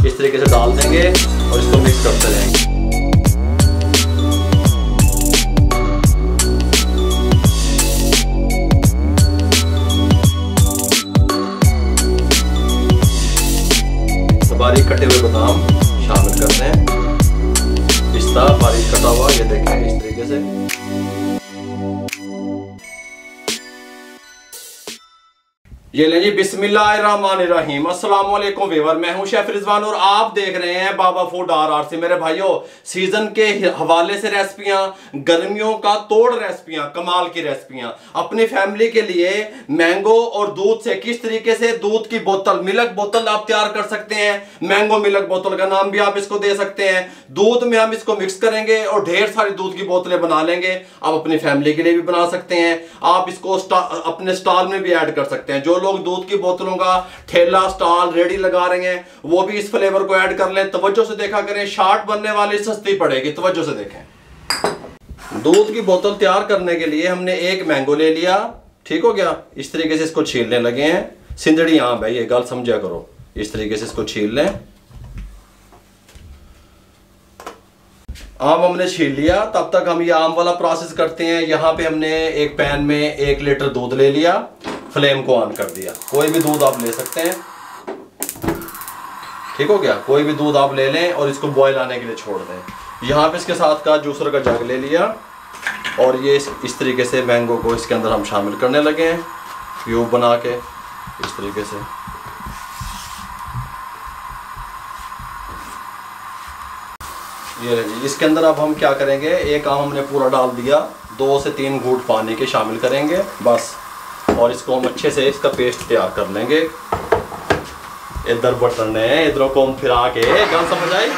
इस तरीके से डाल देंगे और इसको मिक्स करते रहेंगे। बारीक कटे हुए बादाम शामिल करते हैं, पिस्ता बारीक कटा हुआ, ये देखें इस तरीके से। ये ले जी, बिस्मिल्लाहिर्रहमानिर्रहीम। अस्सलाम वालेकुम व्यूअर, मैं हूं शेफ रिजवान और आप देख रहे हैं बाबा फूड RRC। मेरे भाइयों, सीजन के हवाले से रेसिपियां, गर्मियों का तोड़ रेसिपियां, कमाल की रेसिपियां अपनी फैमिली के लिए मैंगो और दूध से किस तरीके से दूध की बोतल, मिल्क बोतल आप तैयार कर सकते हैं। मैंगो मिल्क बोतल का नाम भी आप इसको दे सकते हैं। दूध में हम इसको मिक्स करेंगे और ढेर सारी दूध की बोतलें बना लेंगे। आप अपनी फैमिली के लिए भी बना सकते हैं, आप इसको अपने स्टॉल में भी ऐड कर सकते हैं। जो लोग दूध की बोतलों का ठेला, स्टॉल, रेडी लगा रहे हैं, वो भी इस फ्लेवर को ऐड कर लें। तवज्जो से देखा करें, शार्ट बनने वाली सस्ती पड़ेगी। तवज्जो से देखें। दूध की बोतल तैयार करने के लिए हमने एक मैंगो ले लिया, ठीक हो गया। इस तरीके से इसको छीलने लगे हैं। सिंदड़ी आम है, ये गल समझा करो। इस तरीके से इसको छील लें। आम हमने छील लिया, तब तक हम ये आम वाला प्रोसेस करते हैं। यहाँ पे हमने एक पैन में 1 लीटर दूध ले लिया, फ्लेम को ऑन कर दिया। कोई भी दूध आप ले सकते हैं, ठीक हो गया। कोई भी दूध आप ले लें और इसको बॉयल आने के लिए छोड़ दें। यहाँ पे इसके साथ का जूसर का जग ले लिया और ये इस तरीके से मैंगो को इसके अंदर हम शामिल करने लगे हैं, क्यूब बना के इस तरीके से। ये जी, इसके अंदर अब हम क्या करेंगे, एक आम हमने पूरा डाल दिया, 2 से 3 घूंट पानी के शामिल करेंगे बस। और इसको हम अच्छे से इसका पेस्ट तैयार कर लेंगे। इधर बटन है, इधर को हम फिरा के, गल समझ आई।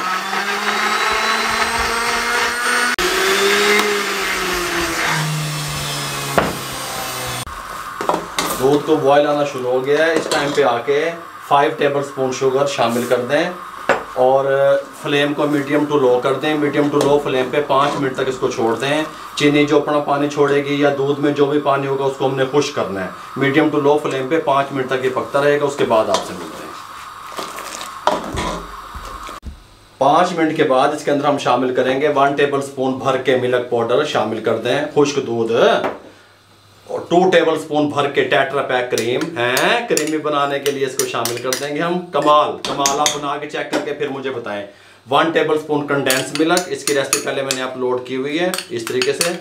दूध को बॉयल आना शुरू हो गया है। इस टाइम पे आके 5 टेबलस्पून शुगर शामिल कर दें और फ्लेम को मीडियम टू लो कर दें। मीडियम टू लो फ्लेम पे 5 मिनट तक इसको छोड़ दें। चीनी जो अपना पानी छोड़ेगी या दूध में जो भी पानी होगा उसको हमने खुश करना है। मीडियम टू लो फ्लेम पे 5 मिनट तक ये पकता रहेगा। उसके बाद आपसे मिलते हैं। 5 मिनट के बाद इसके अंदर हम शामिल करेंगे 1 टेबलस्पून भर के मिल्क पाउडर शामिल कर दें, खुश्क दूध, और 2 टेबलस्पून भर के टेट्रा पैक क्रीम है, क्रीमी बनाने के लिए इसको शामिल कर देंगे हम। कमाल कमाल, आप बना के चेक करके फिर मुझे बताएं। 1 टेबलस्पून कंडेंस मिल्क, इसकी रेसिपी पहले मैंने अपलोड की हुई है। इस तरीके से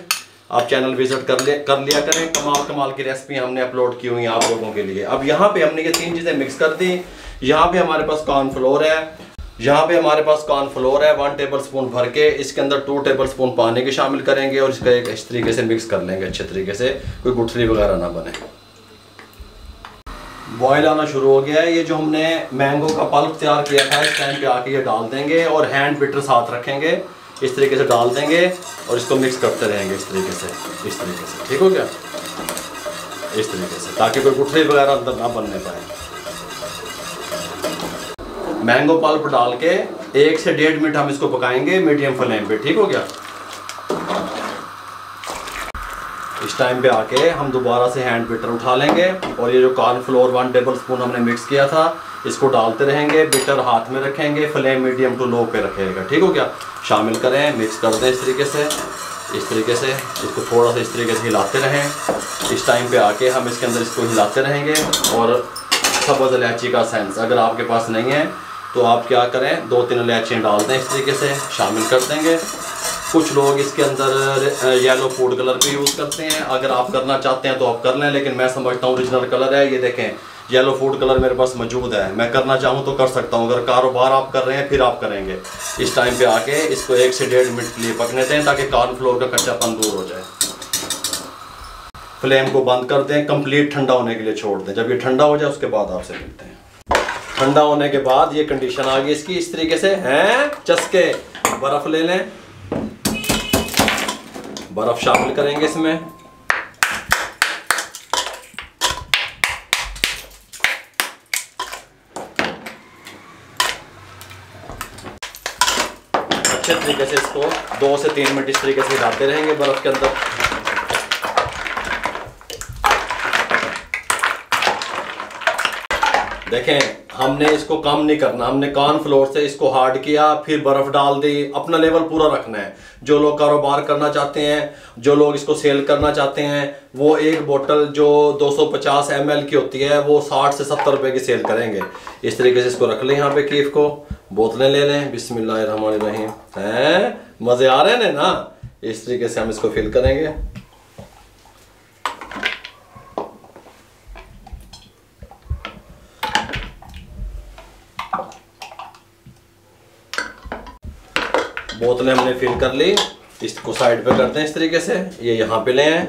आप चैनल विजिट कर लिया करें। कमाल कमाल की रेसिपी हमने अपलोड की हुई है आप लोगों के लिए। अब यहाँ पे हमने ये 3 चीज़ें मिक्स कर दी। यहाँ पे हमारे पास कॉर्नफ्लोर है, यहाँ पे हमारे पास कॉर्नफ्लोर है 1 टेबलस्पून भर के। इसके अंदर 2 टेबलस्पून पानी के शामिल करेंगे और इसका एक इस तरीके से मिक्स कर लेंगे अच्छे तरीके से, कोई गुठली वगैरह ना बने। बॉयल आना शुरू हो गया है। ये जो हमने मैंगो का पल्प तैयार किया था, इस टाइम पे आके ये डाल देंगे और हैंड बीटर साथ रखेंगे। इस तरीके से डाल देंगे और इसको मिक्स करते रहेंगे इस तरीके से, ठीक हो गया। इस तरीके से, ताकि कोई गुठली वगैरह अंदर ना बनने पाए। मैंगो पल्प डाल के 1 से 1.5 मिनट हम इसको पकाएंगे मीडियम फ्लेम पे, ठीक हो गया। इस टाइम पे आके हम दोबारा से हैंड बीटर उठा लेंगे और ये जो कॉर्नफ्लोर 1 टेबलस्पून हमने मिक्स किया था इसको डालते रहेंगे। बीटर हाथ में रखेंगे, फ्लेम मीडियम टू लो पे रखेगा, ठीक हो गया। शामिल करें, मिक्स कर दें इस तरीके से, इसको थोड़ा सा इस तरीके से हिलाते रहें। इस टाइम पे आके हम इसके अंदर इसको हिलाते रहेंगे। और सब्ज़ इलायची का सेंस अगर आपके पास नहीं है तो आप क्या करें, 2-3 इलायचियाँ डाल दें, इस तरीके से शामिल कर देंगे। कुछ लोग इसके अंदर येलो फूड कलर भी यूज़ करते हैं, अगर आप करना चाहते हैं तो आप कर लें, लेकिन मैं समझता हूँ ओरिजिनल कलर है। ये देखें, येलो फूड कलर मेरे पास मौजूद है, मैं करना चाहूँ तो कर सकता हूँ। अगर कारोबार आप कर रहे हैं फिर आप करेंगे। इस टाइम पे आके इसको 1 से 1.5 मिनट के लिए पकने दें ताकि कॉर्नफ्लोर का कच्चापन दूर हो जाए। फ्लेम को बंद कर दें, कंप्लीट ठंडा होने के लिए छोड़ दें। जब ये ठंडा हो जाए उसके बाद आपसे मिलते हैं। ठंडा होने के बाद ये कंडीशन आ गई इसकी, इस तरीके से हैं चस्के। बर्फ़ ले लें, बर्फ़ शामिल करेंगे इसमें। अच्छे तरीके से इसको 2 से 3 मिनट इस तरीके से हिलाते रहेंगे बर्फ़ के अंदर। देखें, हमने इसको कम नहीं करना, हमने कॉर्नफ्लोर से इसको हार्ड किया, फिर बर्फ डाल दी, अपना लेवल पूरा रखना है। जो लोग कारोबार करना चाहते हैं, जो लोग इसको सेल करना चाहते हैं, वो एक बोतल जो 250 ml की होती है वो 60 से 70 रुपए की सेल करेंगे। इस तरीके से इसको रख लें यहाँ पे कीफ को, बोतलें ले लें, बिस्मिल्लाहिर्रहमानिर्रहीम। हैं, मजे आ रहे हैं ना। इस तरीके से हम इसको फिल करेंगे। बोतलें हमने फिल कर ली, इसको साइड पे करते हैं इस तरीके से। ये यहाँ पे ले आए,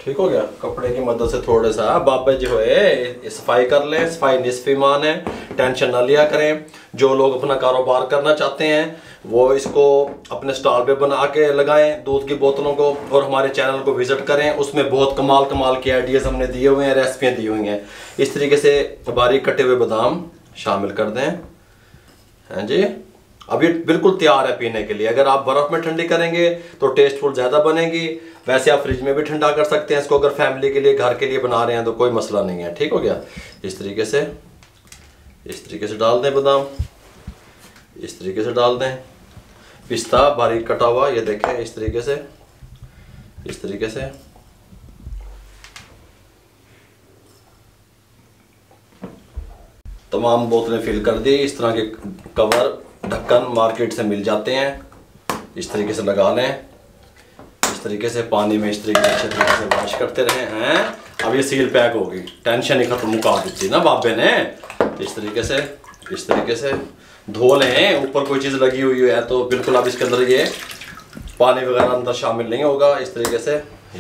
ठीक हो गया। कपड़े की मदद से थोड़ा सा बाबा जो है सफाई कर लें। सफाई निस्फ ईमान है, टेंशन ना लिया करें। जो लोग अपना कारोबार करना चाहते हैं वो इसको अपने स्टॉल पे बना के लगाएं दूध की बोतलों को, और हमारे चैनल को विजिट करें। उसमें बहुत कमाल के आइडियाज हमने दिए हुए हैं, रेसिपियाँ दी हुई हैं। इस तरीके से बारीक कटे हुए बादाम शामिल कर दें। हैं जी, अब ये बिल्कुल तैयार है पीने के लिए। अगर आप बर्फ में ठंडी करेंगे तो टेस्टफुल ज़्यादा बनेगी। वैसे आप फ्रिज में भी ठंडा कर सकते हैं इसको, अगर फैमिली के लिए, घर के लिए बना रहे हैं तो कोई मसला नहीं है। ठीक हो गया। इस तरीके से डाल दें बादाम, इस तरीके से डाल दें। पिस्ता बारीक कटा हुआ, ये देखें, इस तरीके से तमाम बोतलें फिल कर दी। इस तरह के कवर, ढक्कन मार्केट से मिल जाते हैं। इस तरीके से लगा लें। इस तरीके से पानी में इस तरीके से अच्छे तरीके से वॉश करते रहे हैं। अब ये सील पैक होगी, टेंशन ही खत्म, मुका दी ना बाबे ने। इस तरीके से धो लें। ऊपर कोई चीज़ लगी हुई है तो बिल्कुल अब इसके अंदर ये पानी वगैरह अंदर शामिल नहीं होगा। इस तरीके से और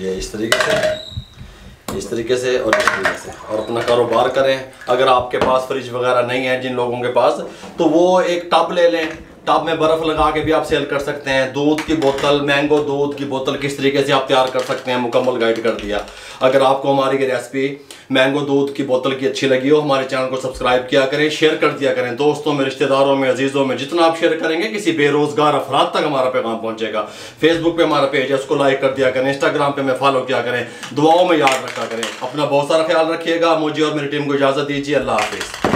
इस तरीके से और अपना कारोबार करें। अगर आपके पास फ्रिज वगैरह नहीं है, जिन लोगों के पास, तो वो एक टब ले लें। टब में बर्फ़ लगा के भी आप सेल कर सकते हैं। दूध की बोतल, मैंगो दूध की बोतल किस तरीके से आप तैयार कर सकते हैं, मुकम्मल गाइड कर दिया। अगर आपको हमारी रेसिपी मैंगो दूध की बोतल की अच्छी लगी हो, हमारे चैनल को सब्सक्राइब किया करें, शेयर कर दिया करें दोस्तों में, रिश्तेदारों में, अजीज़ों में। जितना आप शेयर करेंगे किसी बेरोजगार अफराद तक हमारा पैगाम पहुंचेगा। फेसबुक पे हमारा पेज है, उसको लाइक कर दिया करें। इंस्टाग्राम पे हमें फॉलो किया करें। दुआओं में याद रखा करें। अपना बहुत सारा ख्याल रखिएगा। मुझे और मेरी टीम को इजाज़त दीजिए। अल्लाह हाफिज़।